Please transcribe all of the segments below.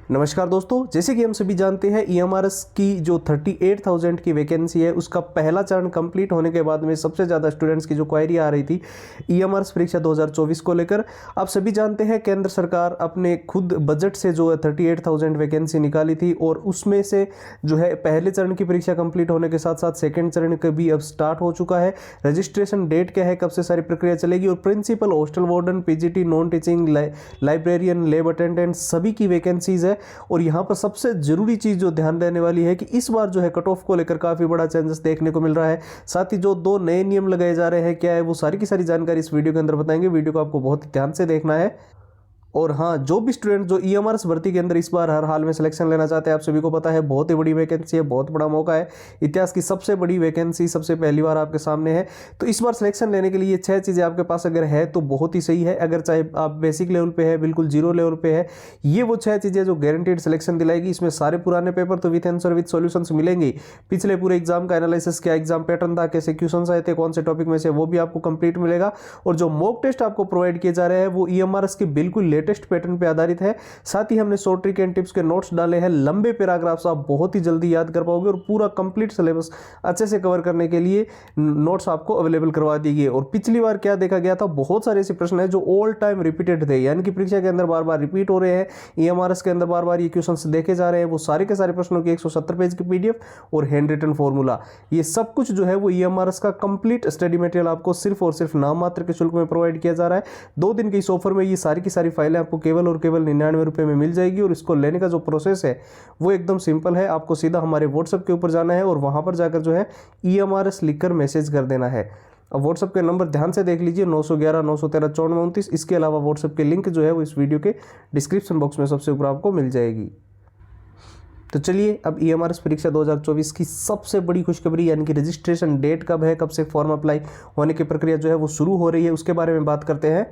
नमस्कार दोस्तों, जैसे कि हम सभी जानते हैं ईएमआरएस की जो 38,000 की वैकेंसी है उसका पहला चरण कंप्लीट होने के बाद में सबसे ज़्यादा स्टूडेंट्स की जो क्वायरी आ रही थी ईएमआरएस परीक्षा 2024 को लेकर। आप सभी जानते हैं केंद्र सरकार अपने खुद बजट से जो है 38,000 वैकेंसी निकाली थी और उसमें से जो है पहले चरण की परीक्षा कंप्लीट होने के साथ साथ सेकेंड चरण का भी अब स्टार्ट हो चुका है। रजिस्ट्रेशन डेट क्या है, कब से सारी प्रक्रिया चलेगी और principal, hostel warden, PGT, non teaching, librarian, lab attendant सभी की वैकेंसीज है। और यहाँ पर सबसे जरूरी चीज जो ध्यान देने वाली है कि इस बार जो है कट ऑफ को लेकर काफी बड़ा चेंजेस देखने को मिल रहा है। साथ ही जो 2 नए नियम लगाए जा रहे हैं क्या है वो सारी की सारी जानकारी इस वीडियो के अंदर बताएंगे। वीडियो को आपको बहुत ध्यान से देखना है। और हाँ, जो भी स्टूडेंट जो ईएमआरएस भर्ती के अंदर इस बार हर हाल में सिलेक्शन लेना चाहते हैं, आप सभी को पता है बहुत ही बड़ी वैकेंसी है, बहुत बड़ा मौका है, इतिहास की सबसे बड़ी वैकेंसी सबसे पहली बार आपके सामने है। तो इस बार सिलेक्शन लेने के लिए 6 चीज़ें आपके पास अगर है तो बहुत ही सही है। अगर चाहे आप बेसिक लेवल पे है, बिल्कुल जीरो लेवल पे है, ये वो 6 चीज़ें जो गारंटीड सिलेक्शन दिलाएगी। इसमें सारे पुराने पेपर तो विथ आंसर विथ सॉल्यूशंस मिलेंगे। पिछले पूरे एग्जाम का एनालिसिस, क्या एग्जाम पैटर्न था, कैसे क्वेश्चन आए थे, कौन से टॉपिक में से, वो भी आपको कंप्लीट मिलेगा। और जो मॉक टेस्ट आपको प्रोवाइड किए जा रहे हैं वो ईएमआरएस के बिल्कुल लेटेस्ट पैटर्न पे आधारित है। साथ ही हमने शॉर्ट ट्रिक एंड टिप्स के नोट्स डाले हैं, लंबे पैराग्राफ्स आप बहुत ही जल्दी याद कर पाओगे और पूरा कंप्लीट सिलेबस अच्छे से कवर करने के लिए नोट्स आपको अवेलेबल करवा दी गई। और पिछली बार क्या देखा गया था, बहुत सारे ऐसे प्रश्न है जो ऑल टाइम रिपीटेड थे, यानी कि परीक्षा के अंदर बार बार रिपीट हो रहे हैं, ईएमआरएस के अंदर बार बार ये क्वेश्चंस देखे जा रहे हैं। वो सारे के सारे प्रश्नों की 170 पेज की पीडीएफ और हैंड रिटन फॉर्मूला, ये सब कुछ जो है वो ईएमआरएस का कंप्लीट स्टडी मटेरियल आपको सिर्फ और सिर्फ नाम मात्र के शुल्क में प्रोवाइड किया जा रहा है। 2 दिन के इस ऑफर में ये सारी की सारी फाइलें आपको केवल और केवल 99 रुपए में मिल जाएगी। और इसको लेने का जो प्रोसेस है वो एकदम सिंपल है। आपको सीधा हमारे व्हाट्सएप के ऊपर जाना है और वहां पर जाकर जो है ईएमआरएस लिखकर मैसेज कर देना है। अब व्हाट्सएप के नंबर ध्यान से देख लीजिए, 911 913 5429। इसके अलावा व्हाट्सएप के लिंक जो है वो इस वीडियो के डिस्क्रिप्शन बॉक्स में सबसे ऊपर आपको मिल जाएगी। तो चलिए अब ईएमआरएस परीक्षा 2024 की सबसे बड़ी खुशखबरी यानी कि रजिस्ट्रेशन डेट कब है, कब से फॉर्म अप्लाई होने की प्रक्रिया जो है वो शुरू हो रही है, उसके बारे में बात करते हैं।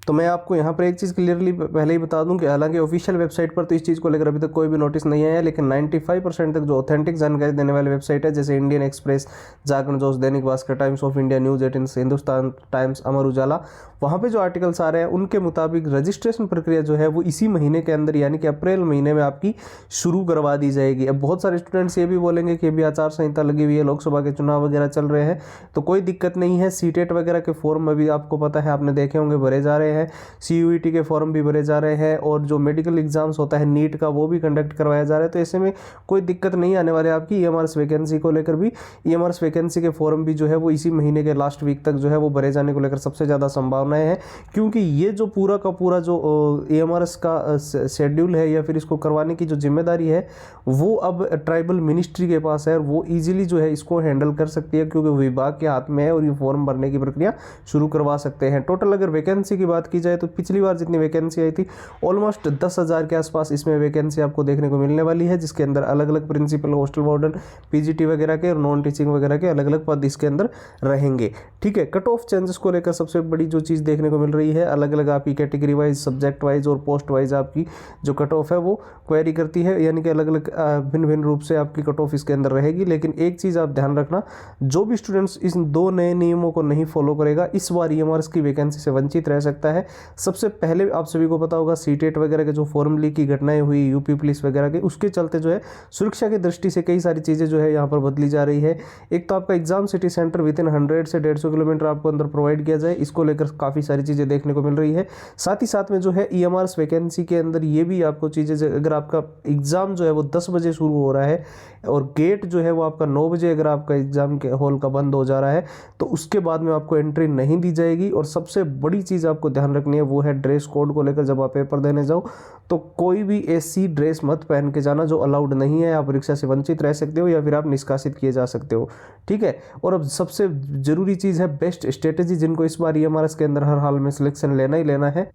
तो मैं आपको यहाँ पर एक चीज़ क्लियरली पहले ही बता दूं कि हालांकि ऑफिशियल वेबसाइट पर तो इस चीज़ को लेकर अभी तक कोई भी नोटिस नहीं आया है, लेकिन 95% तक जो ऑथेंटिक जानकारी देने वाली वेबसाइट है, जैसे Indian express, Jagran Josh, Dainik Bhaskar, Times of India, news 18, Hindustan Times, Amar Ujala, वहाँ पे जो आर्टिकल्स आ रहे हैं उनके मुताबिक रजिस्ट्रेशन प्रक्रिया जो है वो इसी महीने के अंदर यानी कि अप्रैल महीने में आपकी शुरू करवा दी जाएगी। अब बहुत सारे स्टूडेंट्स ये भी बोलेंगे कि अभी आचार संहिता लगी हुई है, लोकसभा के चुनाव वगैरह चल रहे हैं, तो कोई दिक्कत नहीं है। सीटेट वगैरह के फॉर्म अभी आपको पता है, आपने देखे होंगे, भरे जा रहे हैं। सीयूईटी के फॉर्म भी भरे जा रहे हैं और जो मेडिकल एग्जाम्स होता है नीट का वो भी कंडक्ट करवाया जा रहा है। तो ऐसे में कोई दिक्कत नहीं आने वाले आपकी ईएमआरएस वैकेंसी को लेकर भी। ईएमआरएस वैकेंसी के फॉर्म भी जो है वो इसी महीने के लास्ट वीक तक जो है वो भरे जाने को लेकर सबसे ज़्यादा संभावनाएं हैं, क्योंकि ये जो पूरा का पूरा जो ईएमआरएस का शेड्यूल है या फिर इसको करवाने की जो जिम्मेदारी है वो अब ट्राइबल मिनिस्ट्री के पास है और वो ईजिली जो है इसको हैंडल कर सकती है, क्योंकि विभाग के हाथ में है और ये फॉर्म भरने की प्रक्रिया शुरू करवा सकते हैं। टोटल अगर वैकेंसी की बात की जाए तो पिछली बार जितनी वैकेंसी आई थी ऑलमोस्ट 10,000 के आसपास इसमें वैकेंसी आपको देखने को मिलने वाली है, जिसके अंदर अलग अलग प्रिंसिपल, हॉस्टल वार्डन, पीजीटी वगैरह के और नॉन टीचिंग वगैरह के अलग अलग पद इसके अंदर रहेंगे। ठीक है, कट ऑफ चेंजेस को लेकर सबसे बड़ी जो चीज़ देखने को मिल रही है, अलग अलग आपकी कैटेगरी वाइज, सब्जेक्ट वाइज और पोस्ट वाइज आपकी जो कट ऑफ है वो क्वेरी करती है, यानी कि अलग अलग भिन्न भिन्न रूप से आपकी कट ऑफ इसके अंदर रहेगी। लेकिन एक चीज़ आप ध्यान रखना, जो भी स्टूडेंट्स इन 2 नए नियमों को नहीं फॉलो करेगा इस बार ईएमआरएस की वैकेंसी से वंचित रह सकता है। सबसे पहले आप सभी को पता होगा सीटेट वगैरह के जो फॉर्म लीक की घटनाएं हुई यूपी पुलिस वगैरह के, उसके चलते जो है सुरक्षा की दृष्टि से कई सारी चीज़ें जो है यहाँ पर बदली जा रही है। एक तो आपका exam city centre with in 100 से 150 किलोमीटर आपको अंदर प्रोवाइड किया जाए, इसको लेकर काफ़ी सारी चीज़ें देखने को मिल रही है। साथ ही साथ में जो है ईएमआरएस वैकेंसी के अंदर ये भी आपको चीज़ें, अगर आपका एग्जाम जो है वो 10 बजे शुरू हो रहा है और गेट जो है वो आपका 9 बजे अगर आपका एग्जाम के हॉल का बंद हो जा रहा है तो उसके बाद में आपको एंट्री नहीं दी जाएगी। और सबसे बड़ी चीज़ आपको ध्यान रखनी है वो है ड्रेस कोड को लेकर। जब आप पेपर देने जाओ तो कोई भी ऐसी ड्रेस मत पहन के जाना जो अलाउड नहीं है, आप परीक्षा से वंचित रह सकते हो या फिर आप निष्कासित किए जा सकते हो। ठीक है, और अब सबसे जरूरी चीज़ है बेस्ट स्ट्रेटेजी, जिनको इस बार ईएमआरएस के अंदर हर हाल में सिलेक्शन लेना ही लेना है।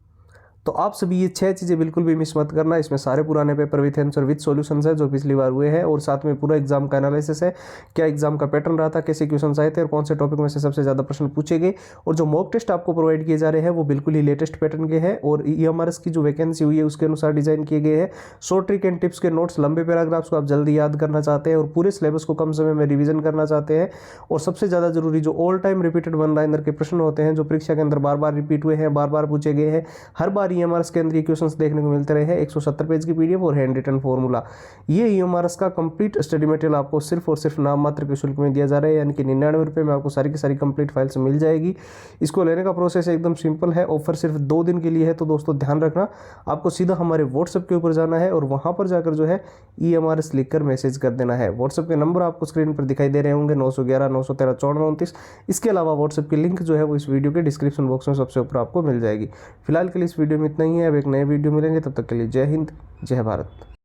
तो आप सभी ये 6 चीज़ें बिल्कुल भी मिस मत करना। इसमें सारे पुराने paper with answer with solutions है जो पिछली बार हुए हैं, और साथ में पूरा एग्जाम का एनालिसिस है, क्या एग्जाम का पैटर्न रहा था, कैसे क्वेश्चन आए थे और कौन से टॉपिक में से सबसे ज़्यादा प्रश्न पूछे गए। और जो मॉक टेस्ट आपको प्रोवाइड किए जा रहे हैं वो बिल्कुल ही लेटेस्ट पैटर्न के हैं और ईएमआरएस की जो वैकेंसी हुई है उसके अनुसार डिजाइन किए गए हैं। शॉर्ट ट्रिक एंड टिप्स के नोट्स, लंबे पैराग्राफ्स को आप जल्दी याद करना चाहते हैं और पूरे सिलेबस को कम समय में रिविजन करना चाहते हैं, और सबसे ज़्यादा जरूरी जो all time repeated one liner के प्रश्न होते हैं जो परीक्षा के अंदर बार बार रिपीट हुए हैं, बार बार पूछे गए हैं, हर बार ईएमआरएस के अंदर ये क्वेश्चंस देखने को मिलते रहे हैं, 170 पेज की पीडीएफ और हैंड रिटन फॉर्मूला। ये ईएमआरएस का कंप्लीट स्टडी मटेरियल आपको सिर्फ और सिर्फ नाम मात्र के शुल्क में दिया जा रहा है, यानी कि 99 रुपये में आपको सारी की सारी कंप्लीट फाइल्स मिल जाएगी। इसको लेने का प्रोसेस एकदम सिंपल है, ऑफर सिर्फ 2 दिन के लिए है, तो दोस्तों ध्यान रखना, आपको सीधा हमारे व्हाट्सएप के ऊपर जाना है और वहाँ पर जाकर जो है ईएमआरएस लिखकर मैसेज कर देना है। व्हाट्सएप के नंबर आपको स्क्रीन पर दिखाई दे रहे होंगे, 911 913 1429। इसके अलावा व्हाट्सएप की लिंक जो है वो इस वीडियो के डिस्क्रिप्शन बॉक्स में सबसे ऊपर आपको मिल जाएगी। फिलहाल के लिए इस वीडियो में इतना ही है, अब एक नए वीडियो मिलेंगे, तब तक के लिए जय हिंद, जय भारत।